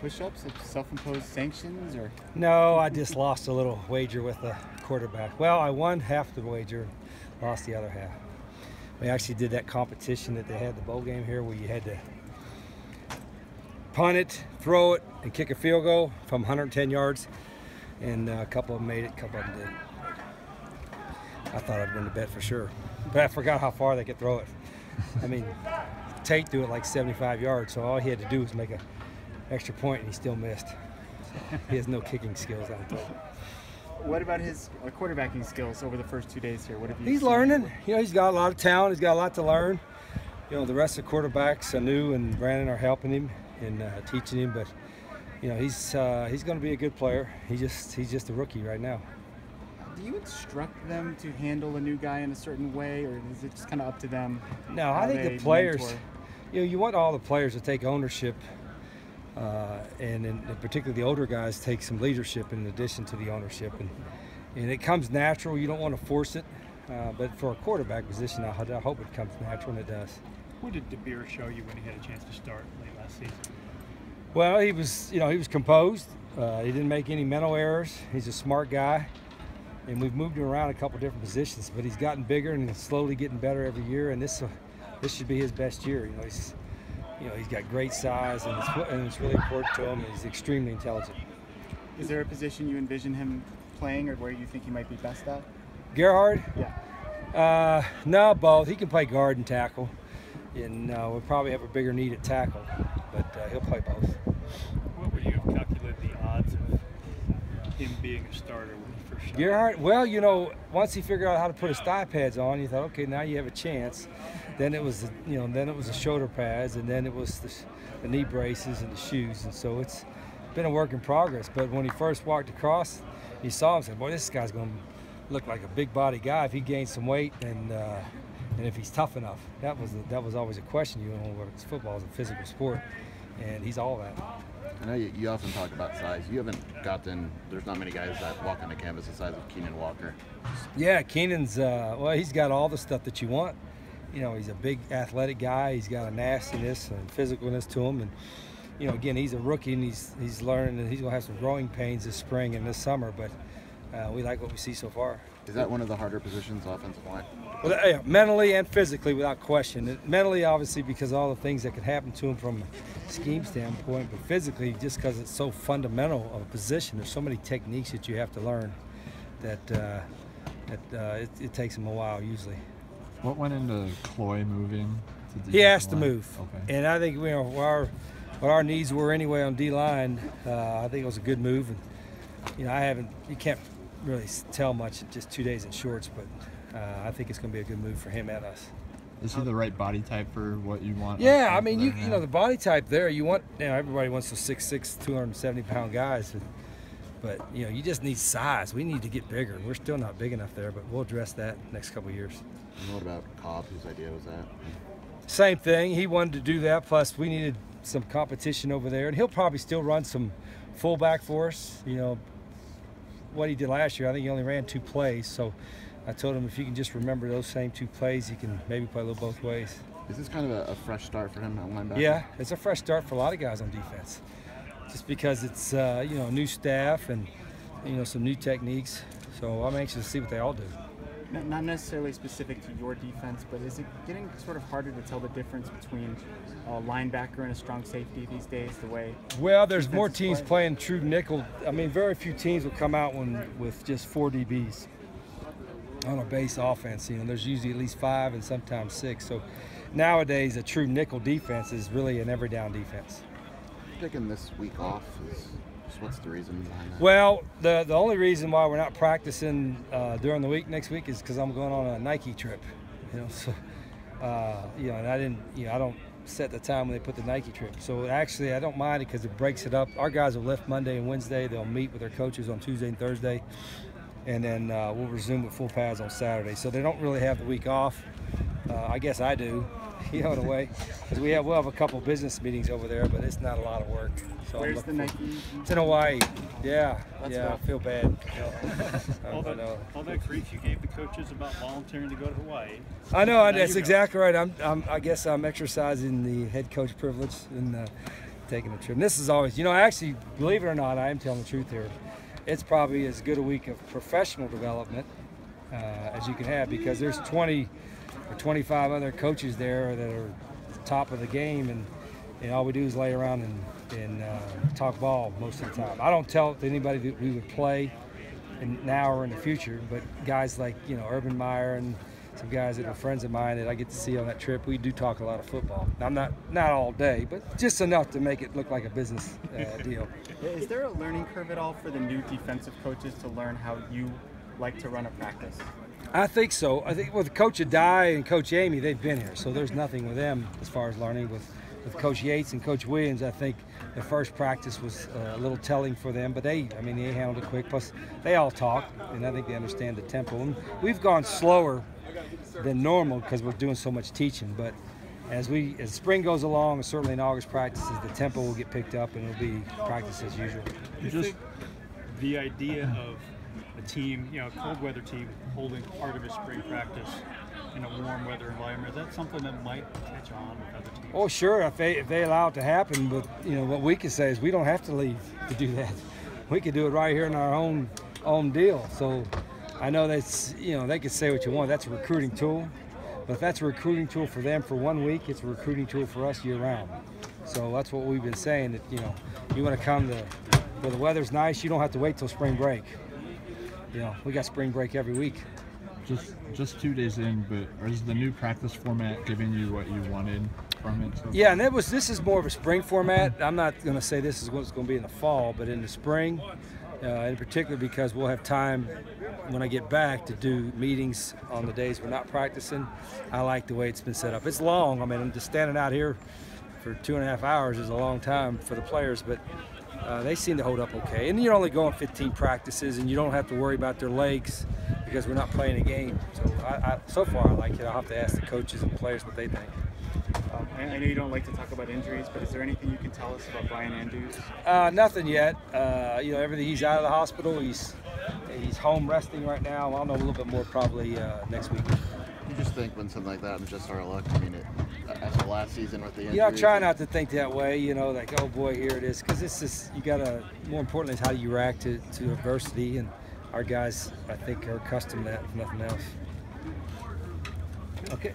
push-ups, self-imposed sanctions, or? No, I just lost a little wager with the quarterback. Well, I won half the wager, lost the other half. We actually did that competition that they had the bowl game here where you had to punt it, throw it, and kick a field goal from 110 yards. And a couple of them made it, a couple of them did. I thought I'd win the bet for sure. But I forgot how far they could throw it. I mean, Tate threw it like 75 yards, so all he had to do was make an extra point, and he still missed. He has no kicking skills, I'm told. What about his quarterbacking skills over the first 2 days here? What have you He's seen? learning. You know, he's got a lot of talent. He's got a lot to learn. You know, the rest of the quarterbacks, Anu and Brandon, are helping him and teaching him. But you know, he's going to be a good player. He's just a rookie right now. Do you instruct them to handle a new guy in a certain way, or is it just kind of up to them? No, I think the players. Mentor? You know, you want all the players to take ownership, and in particular the older guys take some leadership in addition to the ownership, and it comes natural. You don't want to force it, but for a quarterback position, I hope it comes natural, and it does. What did DeBeer show you when he had a chance to start late last season? Well, he was composed. He didn't make any mental errors. He's a smart guy, and we've moved him around a couple different positions, but he's gotten bigger and he's slowly getting better every year, and this should be his best year. He's got great size, and it's really important to him. He's extremely intelligent. Is there a position you envision him playing, or where you think he might be best at? Gerhard? Yeah. No, both. He can play guard and tackle, and we'll probably have a bigger need at tackle, but he'll play both. What would you have calculated the odds of him being a starter when he first shot? Gerhard, well, you know, once he figured out how to put his thigh pads on, you thought, okay, now you have a chance. Then it was, the shoulder pads, and then it was the knee braces and the shoes, and so it's been a work in progress. But when he first walked across, you saw him and said, boy, this guy's going to look like a big body guy if he gains some weight and if he's tough enough. That was always a question. You know, football is a physical sport, and he's all that. I know you often talk about size. You haven't gotten, there's not many guys that walk on the canvas the size of Keenan Walker. Yeah, Keenan's, well, he's got all the stuff that you want. You know, he's a big athletic guy. He's got a nastiness and physicalness to him. And, you know, again, he's a rookie, and he's learning, and he's going to have some growing pains this spring and this summer. But we like what we see so far. Is that one of the harder positions, offensive line? Well, yeah, mentally and physically, without question. Mentally, obviously, because of all the things that could happen to him from a scheme standpoint, but physically, just because it's so fundamental of a position. There's so many techniques that you have to learn that it takes him a while usually. What went into Cloy moving to He asked to move, okay. And I think what our needs were anyway on D-line. I think it was a good move, and you can't really tell much in just 2 days in shorts, but I think it's going to be a good move for him and us. Is he the right body type for what you want? Yeah, I mean, you know, the body type there, you want, everybody wants those 6'6", 270-pound guys, but you know, you just need size. We need to get bigger. We're still not big enough there, but we'll address that next couple of years. And what about Cobb? Whose idea was that? Same thing. He wanted to do that. Plus, we needed some competition over there, and he'll probably still run some fullback for us. You know, what he did last year, I think he only ran 2 plays. So I told him if you can just remember those same 2 plays, you can maybe play a little both ways. Is this kind of a fresh start for him at linebacker? Yeah, it's a fresh start for a lot of guys on defense. Just because it's a new staff and some new techniques. So I'm anxious to see what they all do. Not necessarily specific to your defense, but is it getting sort of harder to tell the difference between a linebacker and a strong safety these days, the way? Well, there's more teams playing true nickel. I mean, very few teams will come out with just 4 DBs on a base offense. You know, there's usually at least 5 and sometimes 6. So nowadays, a true nickel defense is really an every down defense. Taking this week off what's the reason behind that? Well, the only reason why we're not practicing during the week next week is because I'm going on a Nike trip. So and I don't set the time when they put the Nike trip. So actually, I don't mind it because it breaks it up. Our guys will lift Monday and Wednesday. They'll meet with their coaches on Tuesday and Thursday, and then we'll resume with full pads on Saturday. So they don't really have the week off. I guess I do, in a way, because we'll have a couple business meetings over there, but it's not a lot of work. So where's the Nike? It's in Hawaii. Yeah, That's I feel bad. All that grief you gave the coaches about volunteering to go to Hawaii. I know, that's exactly right. I guess I'm exercising the head coach privilege, and taking a trip. And this is always, actually, believe it or not, I am telling the truth here. It's probably as good a week of professional development as you can have, because there's 20 or 25 other coaches there that are top of the game, and all we do is lay around and talk ball most of the time. I don't tell anybody that we would play now or in the future, but guys like Urban Meyer and some guys that are friends of mine that I get to see on that trip, we do talk a lot of football. I'm not all day, but just enough to make it look like a business deal. Is there a learning curve at all for the new defensive coaches to learn how you like to run a practice? I think so. I think with Coach Adai and Coach Amy, they've been here, so there's nothing with them as far as learning. With Coach Yates and Coach Williams, I think the first practice was a little telling for them, but they handled it quick. Plus, they all talk, and I think they understand the tempo. And we've gone slower than normal because we're doing so much teaching. But as spring goes along, and certainly in August practices, the tempo will get picked up, and it'll be practice as usual. Do you think the idea of a team, a cold weather team, holding part of a spring practice in a warm weather environment, is that something that might catch on with other teams? Oh, sure, if they allow it to happen. But what we can say is we don't have to leave to do that. We can do it right here in our own deal. So I know that's they can say what you want. That's a recruiting tool, but if that's a recruiting tool for them for 1 week, it's a recruiting tool for us year round. So that's what we've been saying. That you want to come to where the weather's nice. You don't have to wait till spring break. We got spring break every week. Just 2 days in, but is the new practice format giving you what you wanted from it? Yeah, and this is more of a spring format. I'm not going to say this is what's going to be in the fall, but in the spring, in particular, because we'll have time when I get back to do meetings on the days we're not practicing. I like the way it's been set up. It's long. I'm just standing out here for 2.5 hours is a long time for the players, but they seem to hold up okay. And you're only going 15 practices, and you don't have to worry about their legs because we're not playing a game. So so far I like it. I'll have to ask the coaches and players what they think. I know you don't like to talk about injuries, but is there anything you can tell us about Brian Andrews? Nothing yet. Everything. He's out of the hospital. He's home resting right now. I'll know a little bit more probably next week. You just think when something like that is just our luck. After last season with the injuries. I try not to think that way. Like, oh boy, here it is, because it's just more importantly is how you react to adversity, and our guys I think are accustomed to that if nothing else. Okay.